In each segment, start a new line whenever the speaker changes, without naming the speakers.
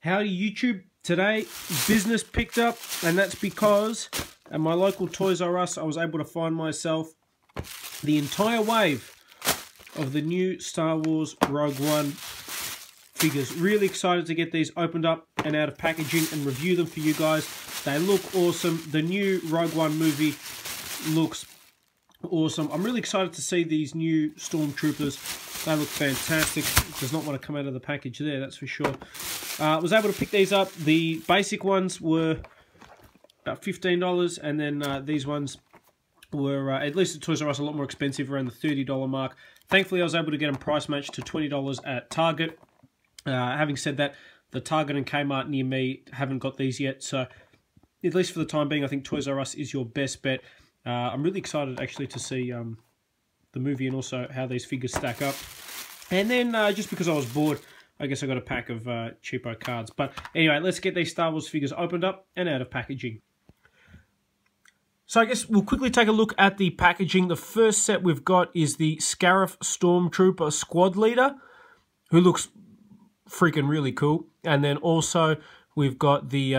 Howdy YouTube. Today, business picked up, and that's because at my local Toys R Us, I was able to find myself the entire wave of the new Star Wars Rogue One figures. Really excited to get these opened up and out of packaging and review them for you guys. They look awesome. The new Rogue One movie looks awesome. I'm really excited to see these new Stormtroopers. They look fantastic. Does not want to come out of the package there, that's for sure. I was able to pick these up. The basic ones were about $15, and then these ones were, at least at Toys R Us, a lot more expensive, around the $30 mark. Thankfully, I was able to get them price matched to $20 at Target. Having said that, the Target and Kmart near me haven't got these yet, so at least for the time being, I think Toys R Us is your best bet. I'm really excited, actually, to see the movie and also how these figures stack up. And then, just because I was bored, I guess I got a pack of cheapo cards. But anyway, let's get these Star Wars figures opened up and out of packaging. So I guess we'll quickly take a look at the packaging. The first set we've got is the Scarif Stormtrooper Squad Leader, who looks freaking really cool. And then also we've got the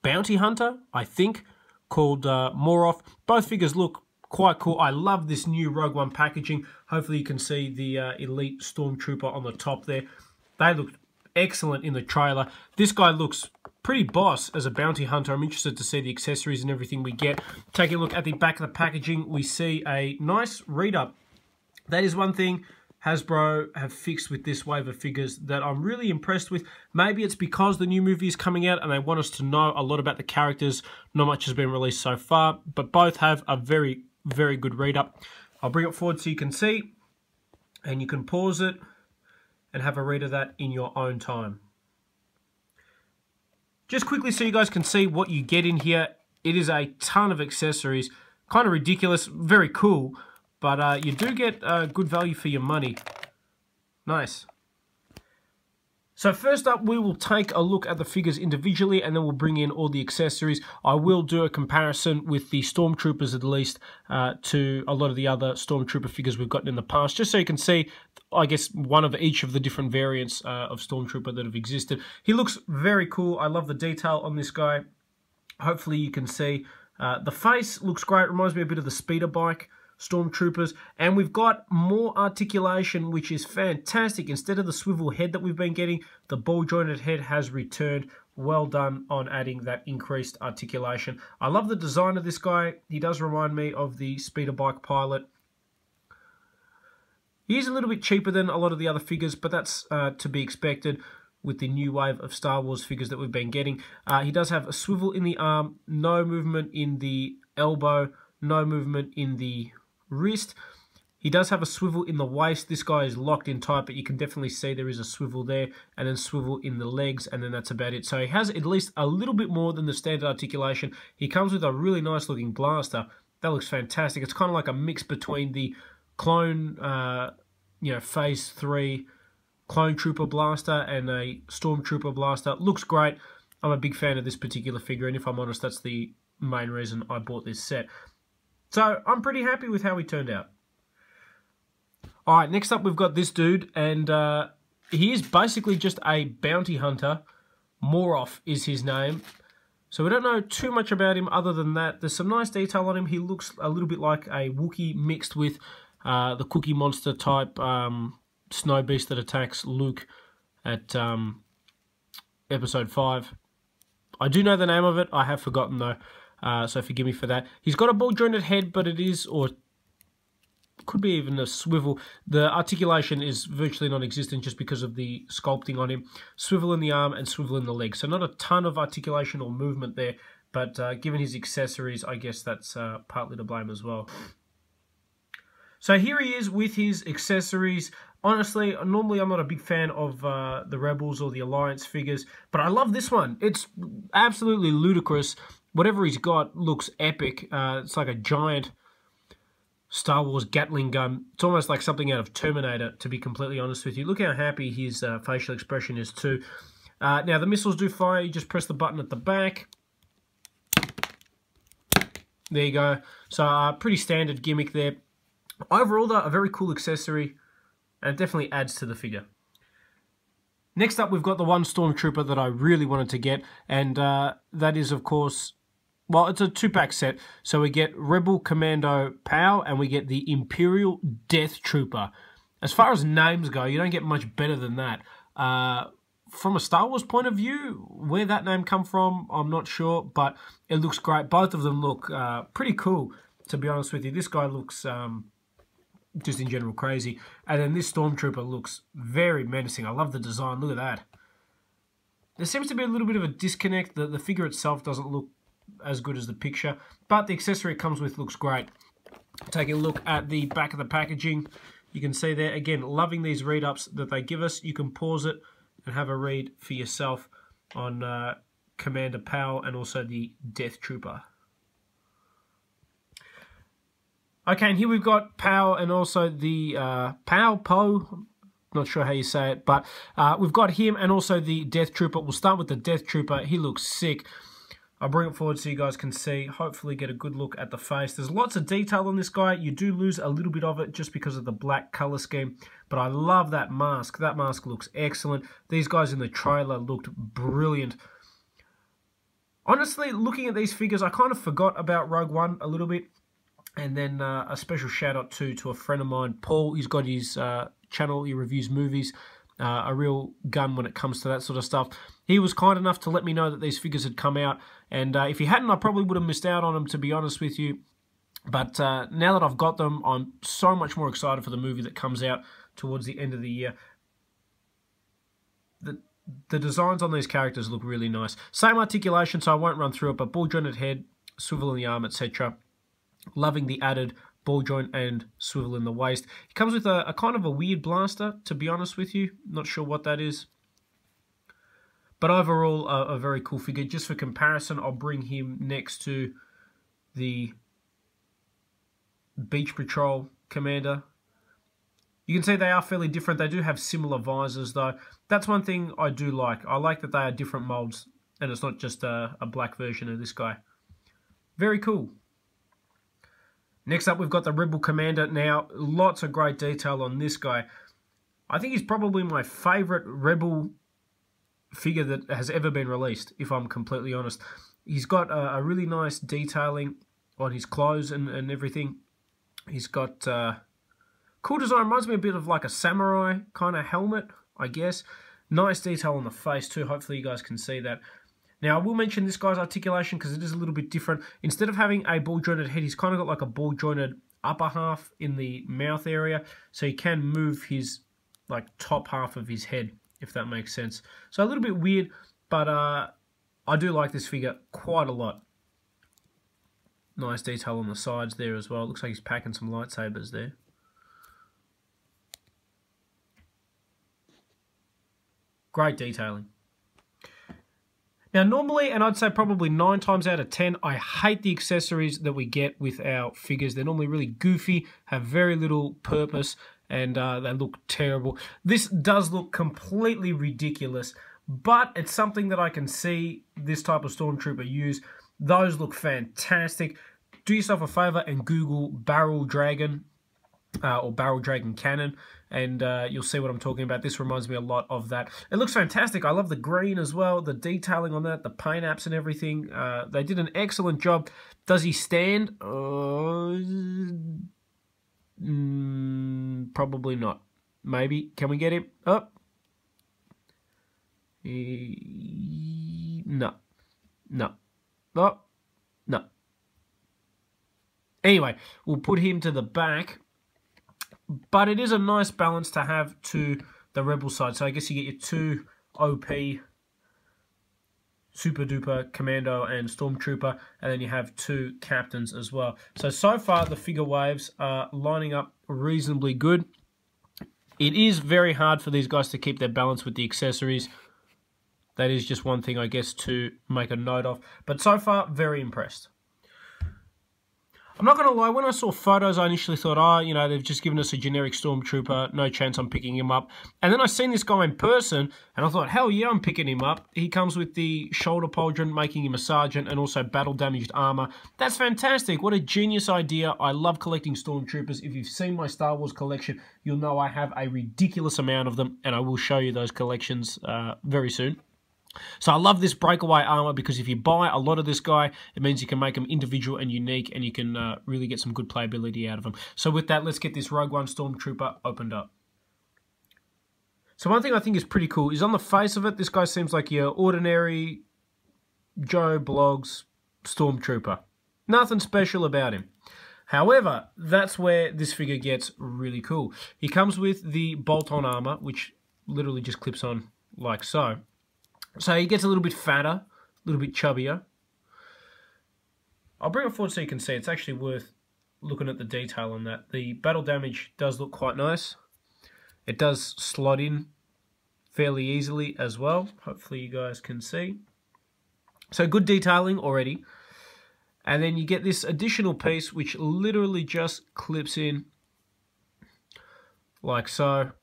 Bounty Hunter, I think, called Moroff. Both figures look quite cool. I love this new Rogue One packaging. Hopefully you can see the Elite Stormtrooper on the top there. They look excellent in the trailer. This guy looks pretty boss as a bounty hunter. I'm interested to see the accessories and everything we get. Taking a look at the back of the packaging, we see a nice read-up. That is one thing Hasbro have fixed with this wave of figures that I'm really impressed with. Maybe it's because the new movie is coming out and they want us to know a lot about the characters. Not much has been released so far, but both have a very good read-up. I'll bring it forward so you can see, and you can pause it and have a read of that in your own time. Just quickly so you guys can see what you get in here. It is a ton of accessories. Kind of ridiculous, very cool, but you do get good value for your money. Nice. So first up, we will take a look at the figures individually, and then we'll bring in all the accessories. I will do a comparison with the Stormtroopers, at least, to a lot of the other Stormtrooper figures we've gotten in the past, just so you can see, I guess, one of each of the different variants of Stormtrooper that have existed. He looks very cool. I love the detail on this guy. Hopefully you can see. The face looks great. Reminds me a bit of the speeder bike Stormtroopers, and we've got more articulation, which is fantastic. Instead of the swivel head that we've been getting, the ball jointed head has returned. Well done on adding that increased articulation. I love the design of this guy. He does remind me of the speeder bike pilot. He is a little bit cheaper than a lot of the other figures, but that's to be expected with the new wave of Star Wars figures that we've been getting. He does have a swivel in the arm, no movement in the elbow, no movement in the wrist. He does have a swivel in the waist. This guy is locked in tight, but you can definitely see there is a swivel there, and then swivel in the legs, and then that's about it. So he has at least a little bit more than the standard articulation. He comes with a really nice looking blaster. That looks fantastic. It's kind of like a mix between the clone, Phase 3 Clone Trooper blaster and a Stormtrooper blaster. Looks great. I'm a big fan of this particular figure, and if I'm honest, that's the main reason I bought this set. So I'm pretty happy with how he turned out. All right, next up we've got this dude, and he is basically just a bounty hunter. Moroff is his name. So we don't know too much about him other than that. There's some nice detail on him. He looks a little bit like a Wookiee mixed with the Cookie Monster type snow beast that attacks Luke at Episode 5. I do know the name of it. I have forgotten though. So forgive me for that. He's got a ball-jointed head, but it is, or could be even a swivel. The articulation is virtually non-existent just because of the sculpting on him. Swivel in the arm and swivel in the leg. So not a ton of articulation or movement there, but given his accessories, I guess that's partly to blame as well. So here he is with his accessories. Honestly, normally I'm not a big fan of the Rebels or the Alliance figures, but I love this one. It's absolutely ludicrous. Whatever he's got looks epic. It's like a giant Star Wars Gatling gun. It's almost like something out of Terminator, to be completely honest with you. Look how happy his facial expression is too. Now, the missiles do fire. You just press the button at the back. There you go. So, pretty standard gimmick there. Overall, though, a very cool accessory, and it definitely adds to the figure. Next up, we've got the one Stormtrooper that I really wanted to get, and that is, of course, well, it's a 2-pack set. So we get Rebel Commando POW, and we get the Imperial Death Trooper. As far as names go, you don't get much better than that. From a Star Wars point of view, where that name come from, I'm not sure, but it looks great. Both of them look pretty cool, to be honest with you. This guy looks just in general crazy. And then this Stormtrooper looks very menacing. I love the design. Look at that. There seems to be a little bit of a disconnect. The figure itself doesn't look as good as the picture, but the accessory it comes with looks great. Taking a look at the back of the packaging, you can see there, again, loving these read-ups that they give us. You can pause it and have a read for yourself on Commander POW and also the Death Trooper. Okay, and here we've got POW and also the POW, not sure how you say it, but we've got him and also the Death Trooper. We'll start with the Death Trooper. He looks sick. I'll bring it forward so you guys can see, hopefully get a good look at the face. There's lots of detail on this guy. You do lose a little bit of it just because of the black color scheme, but I love that mask. That mask looks excellent. These guys in the trailer looked brilliant. Honestly, looking at these figures, I kind of forgot about Rogue One a little bit. And then a special shout out to a friend of mine, Paul. He's got his channel, he reviews movies. A real gun when it comes to that sort of stuff. He was kind enough to let me know that these figures had come out, and if he hadn't, I probably would have missed out on them, to be honest with you. But now that I've got them, I'm so much more excited for the movie that comes out towards the end of the year. The designs on these characters look really nice. Same articulation, so I won't run through it, but ball-jointed head, swivel in the arm, etc. Loving the added ball joint and swivel in the waist. It comes with a kind of a weird blaster, to be honest with you. Not sure what that is. But overall, a very cool figure. Just for comparison, I'll bring him next to the Beach Patrol Commander. You can see they are fairly different. They do have similar visors, though. That's one thing I do like. I like that they are different molds, and it's not just a black version of this guy. Very cool. Next up, we've got the Rebel Commander. Now, lots of great detail on this guy. I think he's probably my favourite Rebel figure that has ever been released, if I'm completely honest. He's got a really nice detailing on his clothes and everything. He's got cool design. Reminds me a bit of like a samurai kind of helmet, I guess. Nice detail on the face too. Hopefully you guys can see that. Now, I will mention this guy's articulation because it is a little bit different. Instead of having a ball-jointed head, he's kind of got like a ball-jointed upper half in the mouth area. So he can move his like top half of his head, if that makes sense. So a little bit weird, but I do like this figure quite a lot. Nice detail on the sides there as well. Looks like he's packing some lightsabers there. Great detailing. Now, normally, and I'd say probably 9 times out of 10, I hate the accessories that we get with our figures. They're normally really goofy, have very little purpose, and they look terrible. This does look completely ridiculous, but it's something that I can see this type of Stormtrooper use. Those look fantastic. Do yourself a favor and Google Barrel Dragon or Barrel Dragon Cannon, and you'll see what I'm talking about. This reminds me a lot of that. It looks fantastic. I love the green as well, the detailing on that, the paint apps and everything. They did an excellent job. Does he stand? Probably not. Maybe. Can we get him up? No. No. Oh, no. Anyway, we'll put him to the back. But it is a nice balance to have to the Rebel side. So I guess you get your 2 OP, Super Duper, Commando, and Stormtrooper. And then you have 2 captains as well. So far, the figure waves are lining up reasonably good. It is very hard for these guys to keep their balance with the accessories. That is just one thing, I guess, to make a note of. But so far, very impressed. I'm not going to lie, when I saw photos, I initially thought, oh, you know, they've just given us a generic Stormtrooper, no chance I'm picking him up. And then I seen this guy in person, and I thought, hell yeah, I'm picking him up. He comes with the shoulder pauldron, making him a sergeant, and also battle-damaged armor. That's fantastic. What a genius idea. I love collecting Stormtroopers. If you've seen my Star Wars collection, you'll know I have a ridiculous amount of them, and I will show you those collections very soon. So I love this breakaway armor because if you buy a lot of this guy, it means you can make them individual and unique, and you can really get some good playability out of them. So with that, let's get this Rogue One Stormtrooper opened up. So one thing I think is pretty cool is on the face of it, this guy seems like your ordinary Joe Bloggs Stormtrooper. Nothing special about him. However, that's where this figure gets really cool. He comes with the bolt-on armor, which literally just clips on like so. So he gets a little bit fatter, a little bit chubbier. I'll bring it forward so you can see. It's actually worth looking at the detail on that. The battle damage does look quite nice. It does slot in fairly easily as well. Hopefully you guys can see. So good detailing already. And then you get this additional piece which literally just clips in like so.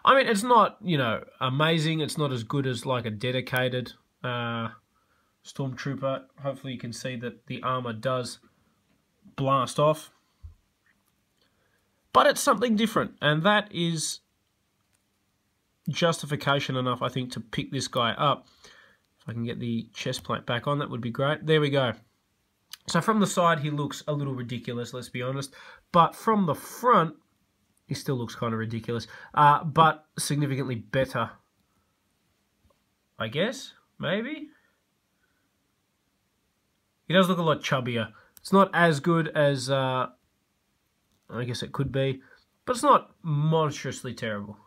I mean, it's not, you know, amazing. It's not as good as like a dedicated Stormtrooper. Hopefully you can see that the armor does blast off. But it's something different, and that is justification enough, I think, to pick this guy up. If I can get the chest plate back on, that would be great. There we go. So from the side, he looks a little ridiculous, let's be honest. But from the front, he still looks kind of ridiculous, but significantly better, I guess, maybe? He does look a lot chubbier. It's not as good as, I guess it could be, but it's not monstrously terrible.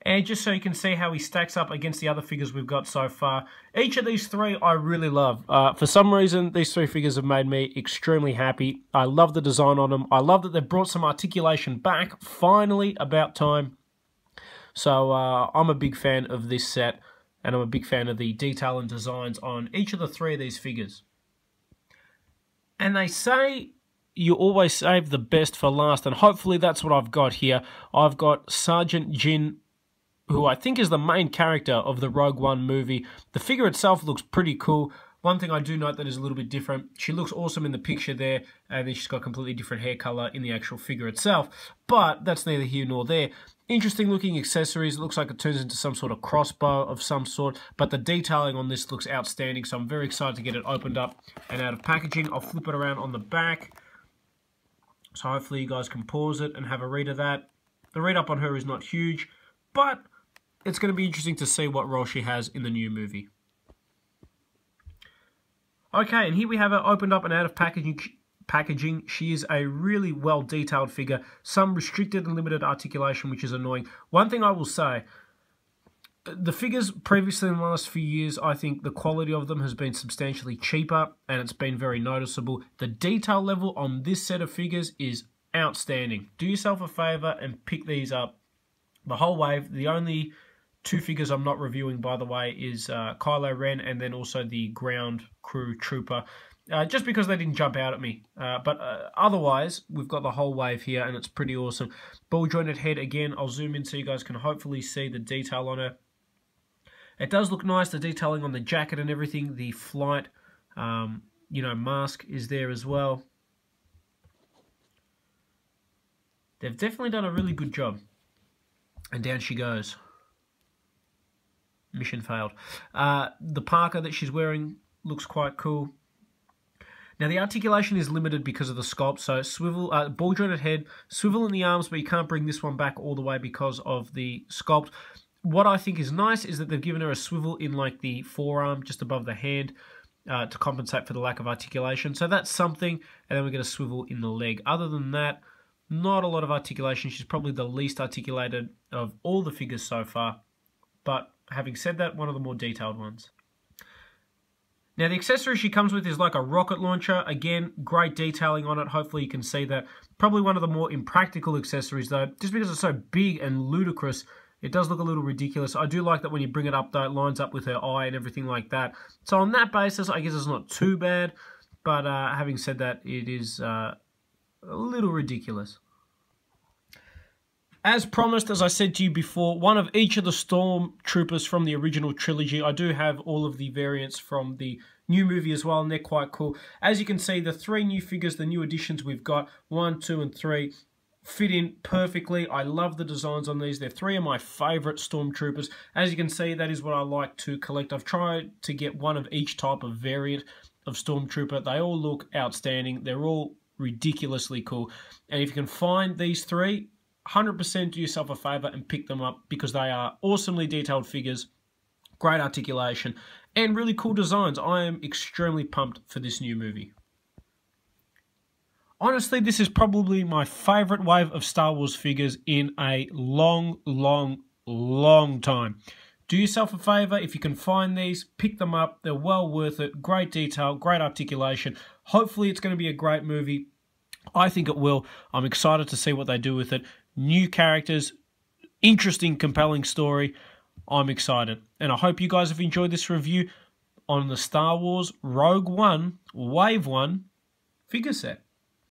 And just so you can see how he stacks up against the other figures we've got so far. Each of these three I really love. For some reason, these three figures have made me extremely happy. I love the design on them. I love that they've brought some articulation back. Finally, about time. So I'm a big fan of this set. And I'm a big fan of the detail and designs on each of the three of these figures. And they say you always save the best for last. And hopefully that's what I've got here. I've got Sergeant Jyn, who I think is the main character of the Rogue One movie. The figure itself looks pretty cool. One thing I do note that is a little bit different, she looks awesome in the picture there, and then she's got a completely different hair color in the actual figure itself, but that's neither here nor there. Interesting looking accessories. It looks like it turns into some sort of crossbow of some sort, but the detailing on this looks outstanding, so I'm very excited to get it opened up and out of packaging. I'll flip it around on the back, so hopefully you guys can pause it and have a read of that. The read up on her is not huge, but it's going to be interesting to see what role she has in the new movie. Okay, and here we have her opened up and out of packaging. She is a really well-detailed figure. Some restricted and limited articulation, which is annoying. One thing I will say, the figures previously in the last few years, I think the quality of them has been substantially cheaper, and it's been very noticeable. The detail level on this set of figures is outstanding. Do yourself a favour and pick these up. The whole wave. The only two figures I'm not reviewing, by the way, is Kylo Ren and then also the ground crew trooper, just because they didn't jump out at me. But otherwise, we've got the whole wave here, and it's pretty awesome. Ball jointed head again. I'll zoom in so you guys can hopefully see the detail on her. It does look nice, the detailing on the jacket and everything. The flight, you know, mask is there as well. They've definitely done a really good job. And down she goes. Mission failed. The parka that she's wearing looks quite cool. Now the articulation is limited because of the sculpt, so swivel, ball jointed head, swivel in the arms, but you can't bring this one back all the way because of the sculpt. What I think is nice is that they've given her a swivel in like the forearm, just above the hand, to compensate for the lack of articulation. So that's something, and then we get a swivel in the leg. Other than that, not a lot of articulation. She's probably the least articulated of all the figures so far, but having said that, one of the more detailed ones. Now the accessory she comes with is like a rocket launcher. Again, great detailing on it. Hopefully you can see that. Probably one of the more impractical accessories though, just because it's so big and ludicrous, it does look a little ridiculous. I do like that when you bring it up though, it lines up with her eye and everything like that. So on that basis, I guess it's not too bad. But having said that, it is a little ridiculous. As promised, as I said to you before, one of each of the Stormtroopers from the original trilogy. I do have all of the variants from the new movie as well, and they're quite cool. As you can see, the 3 new figures, the new additions we've got, 1, 2, and 3, fit in perfectly. I love the designs on these. They're 3 of my favourite Stormtroopers. As you can see, that is what I like to collect. I've tried to get one of each type of variant of Stormtrooper. They all look outstanding. They're all ridiculously cool. And if you can find these 3, 100% do yourself a favour and pick them up, because they are awesomely detailed figures, great articulation, and really cool designs. I am extremely pumped for this new movie. Honestly, this is probably my favourite wave of Star Wars figures in a long time. Do yourself a favour, if you can find these, pick them up. They're well worth it. Great detail, great articulation. Hopefully it's going to be a great movie. I think it will. I'm excited to see what they do with it. New characters, interesting, compelling story. I'm excited. And I hope you guys have enjoyed this review on the Star Wars Rogue One Wave 1 figure set.